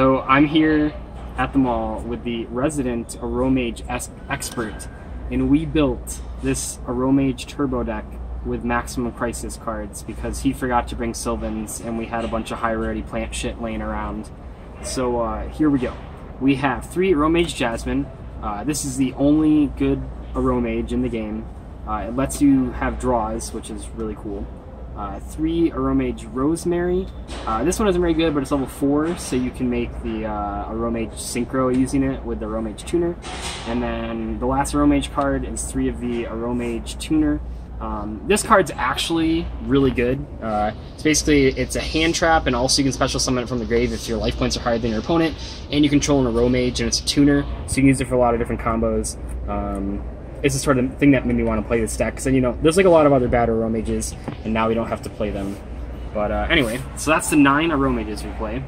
So I'm here at the mall with the resident Aromage expert, and we built this Aromage turbo deck with maximum crisis cards because he forgot to bring Sylvans and we had a bunch of high rarity plant shit laying around. So here we go. We have 3 Aromage Jasmine. This is the only good Aromage in the game. It lets you have draws, which is really cool. 3 Aromage Rosemary. This one isn't very good, but it's level 4, so you can make the Aromage Synchro using it with the Aromage Tuner. And then the last Aromage card is 3 of the Aromage Tuner. This card's actually really good. It's a hand trap, and also you can special summon it from the grave if your life points are higher than your opponent, and you control an Aromage, and it's a tuner, so you can use it for a lot of different combos. It's the sort of thing that made me want to play this deck, because you know, there's like a lot of other bad Aromages, and now we don't have to play them. But anyway, so that's the 9 Aromages we play.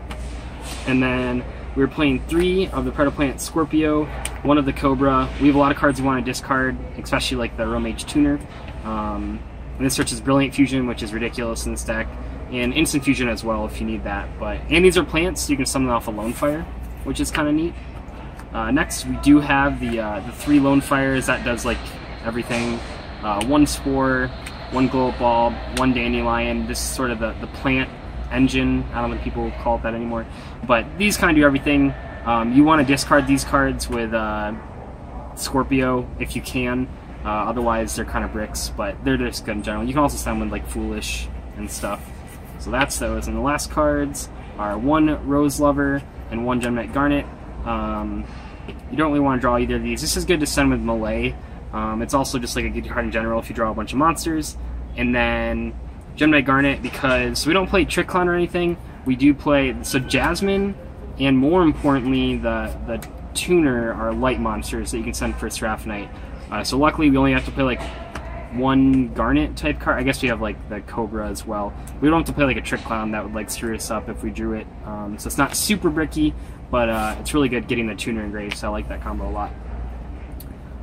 And then we're playing 3 of the Predaplant Scorpio, 1 of the Cobra. We have a lot of cards we want to discard, especially like the Aromage Tuner. And this searches Brilliant Fusion, which is ridiculous in this deck, and Instant Fusion as well if you need that. And these are plants, so you can summon off a Lone Fire, which is kind of neat. Next, we do have the 3 Lone Fires. That does like everything. 1 Spore, 1 Glow Up Bulb, 1 Dandelion. This is sort of the plant engine. I don't think people call it that anymore. But these kind of do everything. You want to discard these cards with Scorpio if you can. Otherwise, they're kind of bricks, but they're just good in general. You can also summon like Foolish and stuff. So that's those. And the last cards are 1 Rose Lover and 1 Gem-Knight Garnet. You don't really want to draw either of these. This is good to send with melee. It's also just like a good card in general if you draw a bunch of monsters. And then Gem-Knight Garnet, because we don't play Trick Clown or anything, we do play Jasmine, and more importantly, the Tuner are light monsters that you can send for Seraphinite. So luckily we only have to play like 1 Garnet type card. I guess we have like the Cobra as well. We don't have to play like a Trick Clown that would like screw us up if we drew it. So it's not super bricky, but it's really good getting the Tuner engraved, so I like that combo a lot.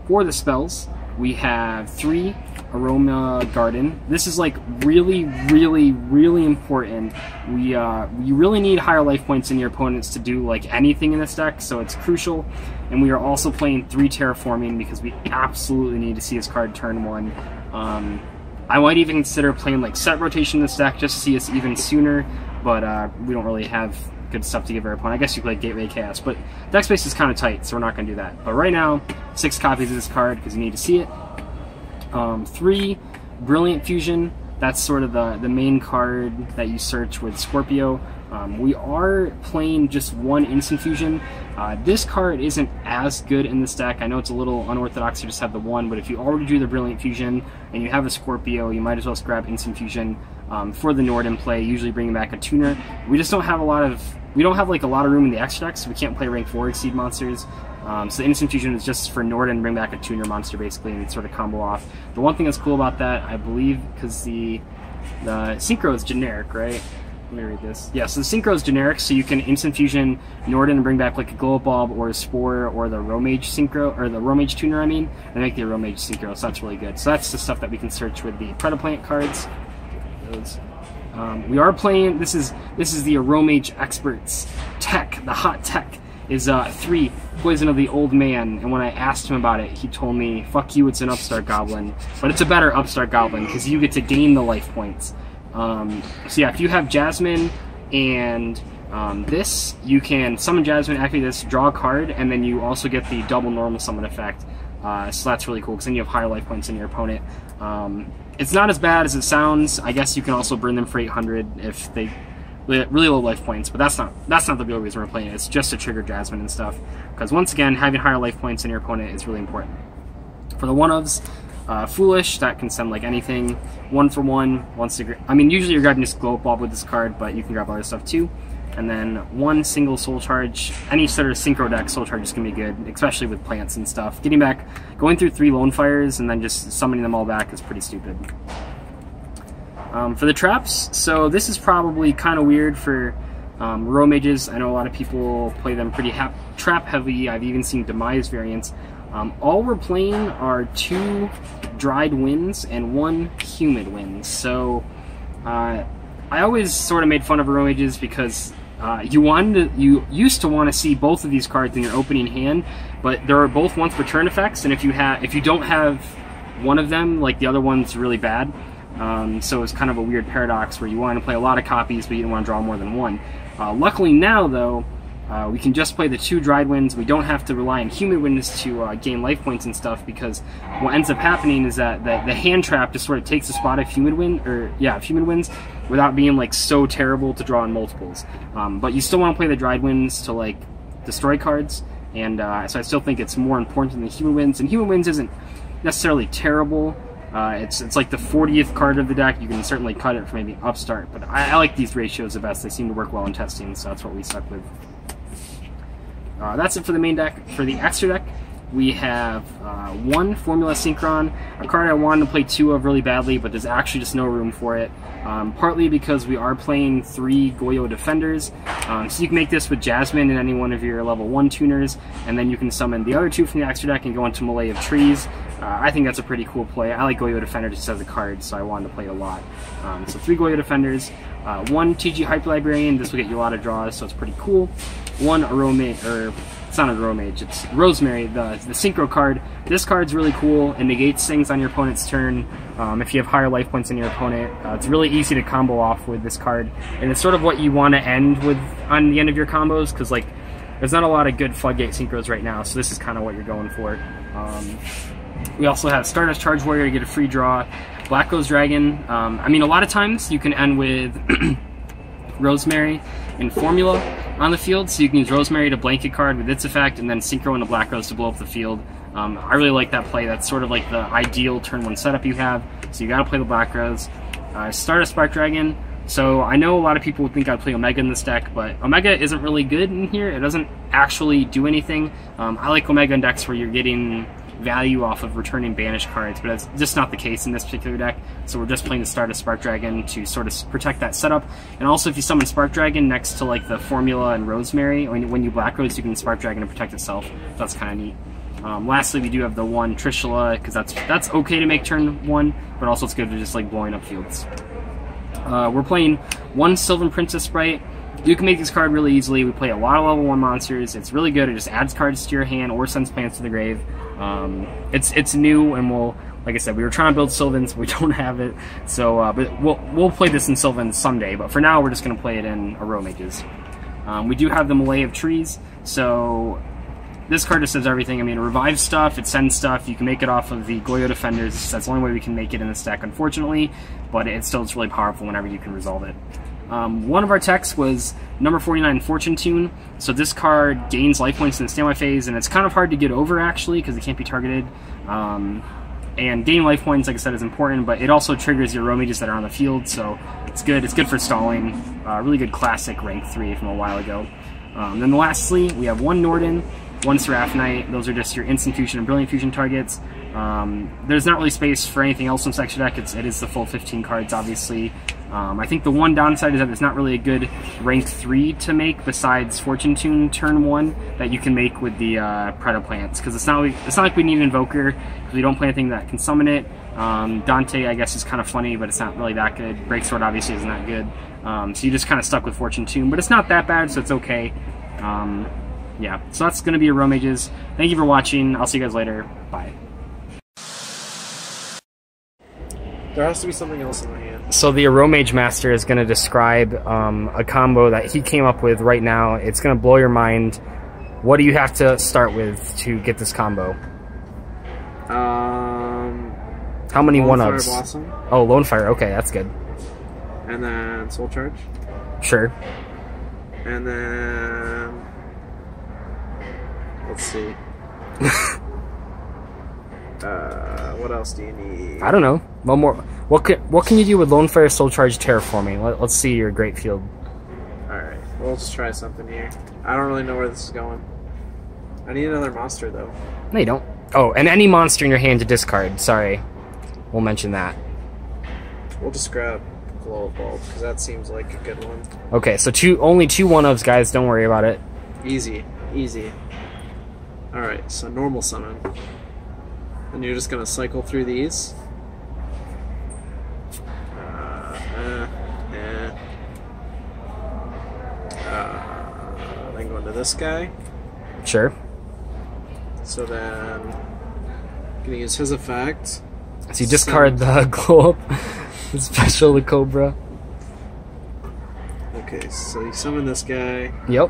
For the spells, we have 3 Aroma Garden. This is like really, really, really important. You really need higher life points in your opponents to do like anything in this deck, so it's crucial. And we are also playing 3 Terraforming because we absolutely need to see this card turn 1. I might even consider playing like set rotation in this deck just to see us even sooner, but we don't really have good stuff to give our opponent. I guess you play Gateway Chaos, but deck space is kind of tight, so we're not going to do that. But right now, 6 copies of this card because you need to see it. 3 Brilliant Fusion. That's sort of the main card that you search with Scorpio. We are playing just 1 Instant Fusion. This card isn't as good in this deck. I know it's a little unorthodox to just have the 1, but if you already drew the Brilliant Fusion and you have a Scorpio, you might as well just grab Instant Fusion for the Norden play, usually bringing back a Tuner. We just don't have a lot of room in the extra deck, so we can't play rank 4 Exceed monsters. So the Instant Fusion is just for Norden, bring back a Tuner monster basically, and sort of combo off. The one thing that's cool about that, I believe, because the Synchro is generic, right? Let me read this. Yeah, so the Synchro is generic, so you can Instant Fusion Norden and bring back like a Glow Up Bulb or a Spore or the Aromage Synchro, or the Aromage Tuner, I mean, and make the Aromage Synchro, so that's really good. So that's the stuff that we can search with the Predaplant cards. We are playing, this is the Aromage Experts tech, the hot tech is 3 Poison of the Old Man, and when I asked him about it, he told me, fuck you, it's an Upstart Goblin, but it's a better Upstart Goblin because you get to gain the life points. So yeah, if you have Jasmine and this, you can summon Jasmine, activate this, draw a card, and then you also get the double normal summon effect. So that's really cool because then you have higher life points than your opponent. It's not as bad as it sounds. I guess you can also burn them for 800 if they really low life points, but that's not the real reason we're playing it. It's just to trigger Jasmine and stuff. Because once again, having higher life points than your opponent is really important. For the 1-ofs, Foolish, that can send like anything. 1 for 1, wants to. I mean, usually you're grabbing just Glow Up Bulb with this card, but you can grab other stuff too. And then 1 single Soul Charge. Any sort of Synchro deck, Soul Charge is going to be good, especially with plants and stuff. Going through 3 Lone Fires and then just summoning them all back is pretty stupid. For the traps, so this is probably kind of weird for Aromages. I know a lot of people play them pretty trap heavy. I've even seen Demise variants. All we're playing are 2 Dried Winds and 1 Humid Wind. So I always sort of made fun of Aromages because You used to want to see both of these cards in your opening hand, but there are both once per turn effects, and if you don't have one of them, like the other one's really bad. So it's kind of a weird paradox where you want to play a lot of copies, but you don't want to draw more than one. Luckily now, though, we can just play the 2 dried winds. We don't have to rely on humid winds to gain life points and stuff, because what ends up happening is that the hand trap just sort of takes the spot of humid winds without being like so terrible to draw in multiples. But you still want to play the dried winds to like destroy cards, and so I still think it's more important than the humid winds. And humid winds isn't necessarily terrible. It's like the 40th card of the deck. You can certainly cut it for maybe upstart, but I like these ratios the best. They seem to work well in testing, so that's what we stuck with. That's it for the main deck. For the extra deck, we have 1 Formula Synchron, a card I wanted to play 2 of really badly, but there's actually just no room for it. Partly because we are playing 3 Goyo Defenders, so you can make this with Jasmine and any one of your level 1 tuners, and then you can summon the other 2 from the extra deck and go into Melee of Trees. I think that's a pretty cool play. I like Goyo Defender just as a card, so I wanted to play it a lot. So 3 Goyo Defenders, 1 TG Hyper Librarian. This will get you a lot of draws, so it's pretty cool. 1 Aromage, or it's not an Aromage, it's Rosemary, the Synchro card. This card's really cool. It negates things on your opponent's turn. If you have higher life points than your opponent, it's really easy to combo off with this card, and it's sort of what you want to end with on the end of your combos, because like there's not a lot of good Floodgate Synchros right now, so this is kind of what you're going for. We also have Stardust Charge Warrior, you get a free draw. Black Rose Dragon. I mean, a lot of times you can end with Rosemary and Formula on the field, so you can use Rosemary to blanket card with its effect, and then Synchro into Black Rose to blow up the field. I really like that play. That's sort of like the ideal turn 1 setup you have, so you gotta play the Black Rose. Stardust Spark Dragon. So I know a lot of people would think I'd play Omega in this deck, but Omega isn't really good in here. It doesn't actually do anything. I like Omega in decks where you're getting value off of returning banished cards, but it's just not the case in this particular deck. So we're just playing the Stardust Spark Dragon to sort of protect that setup. And also, if you summon Spark Dragon next to like the Formula and Rosemary, when you Black Rose, you can Spark Dragon to protect itself. That's kind of neat. Lastly, we do have the 1 Trishula, because that's okay to make turn 1, but also it's good to just like blowing up fields. We're playing 1 Sylvan Princess Sprite. You can make this card really easily. We play a lot of level 1 monsters. It's really good. It just adds cards to your hand or sends plants to the grave. It's new, and like I said, we were trying to build Sylvans, but we don't have it. So, but we'll play this in Sylvans someday. But for now, we're just going to play it in Aromages. We do have the Melee of Trees. So this card just does everything. I mean, it revives stuff, it sends stuff. You can make it off of the Goyo Defenders. That's the only way we can make it in this deck, unfortunately. But it's still really powerful whenever you can resolve it. One of our techs was number 49, Fortune Tune. So this card gains life points in the standby phase, and it's kind of hard to get over, actually, because it can't be targeted. And gaining life points, like I said, is important, but it also triggers your Aromages that are on the field, so it's good. It's good for stalling. Really good classic rank 3 from a while ago. Then lastly, we have 1 Norden, 1 Seraphonite. Those are just your instant fusion and brilliant fusion targets. There's not really space for anything else in this extra deck. It is the full 15 cards, obviously. I think the one downside is that it's not really a good rank 3 to make besides Fortune Tune turn 1 that you can make with the Predaplants, because it's not like we need an Invoker, because we don't play anything that can summon it. Dante, I guess, is kind of funny, but it's not really that good. Breaksword obviously isn't that good. So you just kind of stuck with Fortune Tune, but it's not that bad, so it's okay. Yeah, so that's going to be Aromages. Thank you for watching. I'll see you guys later. Bye. There has to be something else in my hand. So the Aromage Master is going to describe a combo that he came up with right now. It's going to blow your mind. What do you have to start with to get this combo? How many one-ups? Lone Fire Blossom. Oh, Lone Fire. Okay, that's good. And then Soul Charge. Sure. And then... let's see. What else do you need? I don't know. One more. What can you do with Lone Fire, Soul Charge, Terraforming? Let's see your great field. Alright, we'll just try something here. I don't really know where this is going. I need another monster, though. No, you don't. Oh, and any monster in your hand to discard. Sorry. We'll mention that. We'll just grab Glow of Bulb, because that seems like a good one. Okay, so only 2 one-ofs, guys. Don't worry about it. Easy. Easy. Alright, so normal summon. And you're just going to cycle through these. into this guy. Sure. So then, I'm gonna use his effect. So you discard the glow up, the special, the Cobra. Okay, so you summon this guy. Yep.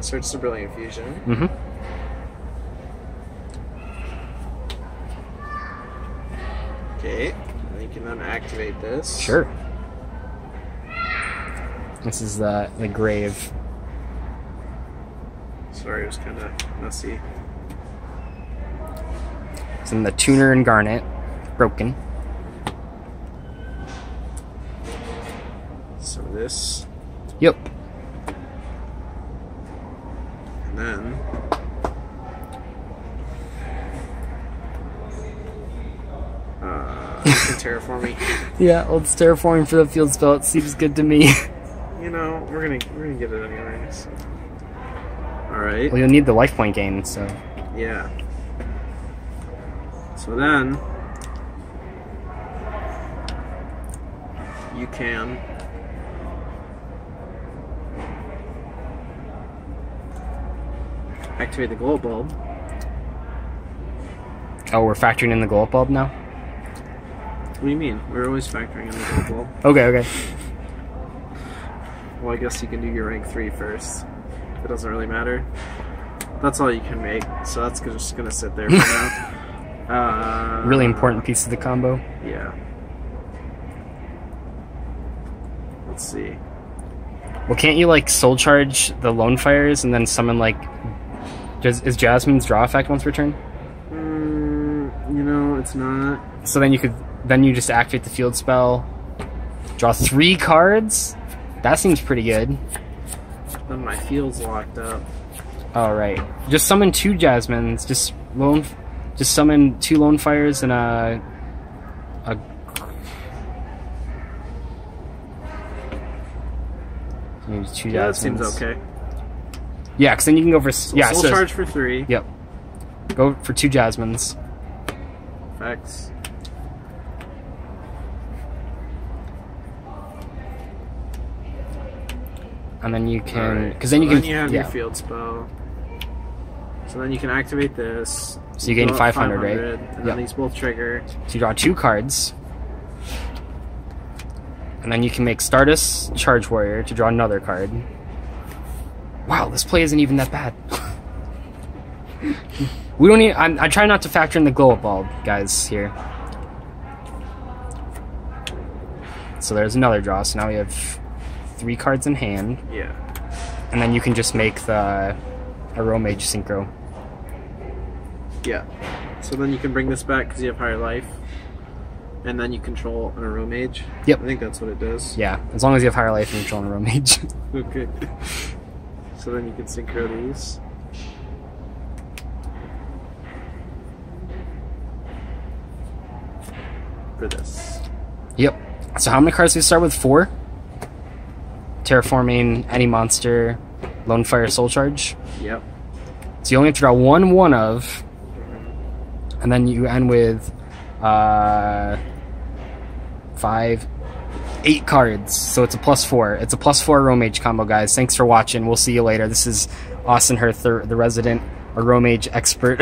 Search the Brilliant Fusion. Mm-hmm. Okay, and you can then activate this. Sure. This is the grave. Sorry, it was kind of messy. It's in the tuner and garnet. Broken. So this, Yep. and then terraforming. Yeah, let's terraform for the field spell. It seems good to me. You know, we're gonna get it anyways. All right. Well, you'll need the life point gain, so. Yeah. So then you can activate the glow bulb. Oh, we're factoring in the glow up bulb now? What do you mean? We're always factoring in the glow bulb. Okay, okay. Well, I guess you can do your rank 3 first. It doesn't really matter. That's all you can make, so that's just gonna sit there for now. Really important piece of the combo. Yeah. Let's see. Well, can't you, like, soul charge the lone fires and then summon, like... Is Jasmine's draw effect once per turn? You know, it's not. So then you could... Then you just activate the field spell. Draw 3 cards? That seems pretty good. Then my field's locked up. Alright. Just summon 2 Jasmines. Just summon 2 lone fires and use 2 Yeah, that Jasmines. seems okay. Yeah, because then you can go for... yeah, Soul charge for 3. Yep. Go for 2 Jasmines. Effects. And then you can... Because Right. then you can... you have yeah. your field spell. So then you can activate this. So you gain go up 500, right? And Yep. then these both trigger. So you draw 2 cards. And then you can make Stardust Charge Warrior to draw another card. Wow, this play isn't even that bad. We don't need... I try not to factor in the glow up bulb, guys, here. So there's another draw. So now we have 3 cards in hand. Yeah. And then you can just make the Aromage Synchro. Yeah. So then you can bring this back because you have higher life. And then you control an Aromage. Yep. I think that's what it does. Yeah, as long as you have higher life and control an Aromage. Okay. So then you can synchro these. For this. Yep. So how many cards do we start with? 4? Terraforming, any monster, Lone Fire, Soul Charge. Yep. So you only have to draw 1 of, and then you end with 5, 8 cards. So it's a +4. It's a +4 Aromage combo, guys. Thanks for watching. We'll see you later. This is Austin Hirth, the resident Aromage expert.